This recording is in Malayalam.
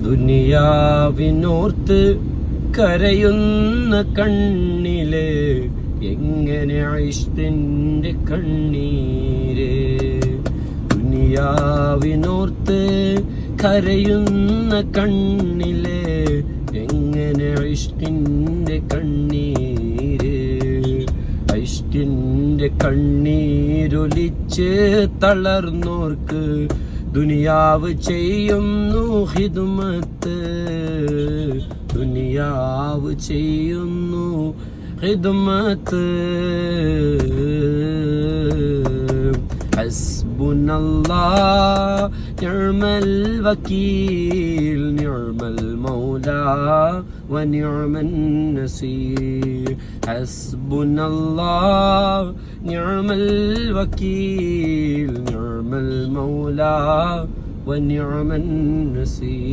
ദുനിയാവിനോർത്ത് കരയുന്ന കണ്ണില് എങ്ങനെ ഇഷ്ടിന്റെ കണ്ണീര്. ദുനിയാവിനോർത്ത് കരയുന്ന കണ്ണില് എങ്ങനെ ഇഷ്ടിന്റെ കണ്ണീര്. ഇഷ്ടിന്റെ കണ്ണീരൊലിച്ച് തളർന്നോർക്ക് ദുനിയാവ് ചെയ്യുന്നു ഹിദ്മത്ത്. ദുനിയാവ് ചെയ്യുന്നു ഹിദ്മത്ത്. ഹസ്ബുനല്ലാഹ് നിഅമൽ വകീൽ നിഅമൽ മൗലാ വനിഅമൻ നസീർ. ഹസ്ബുനല്ലാഹ് നിഅമൽ വകീൽ നിഅമൽ മൗലാ വനിഅമൻ നസീർ.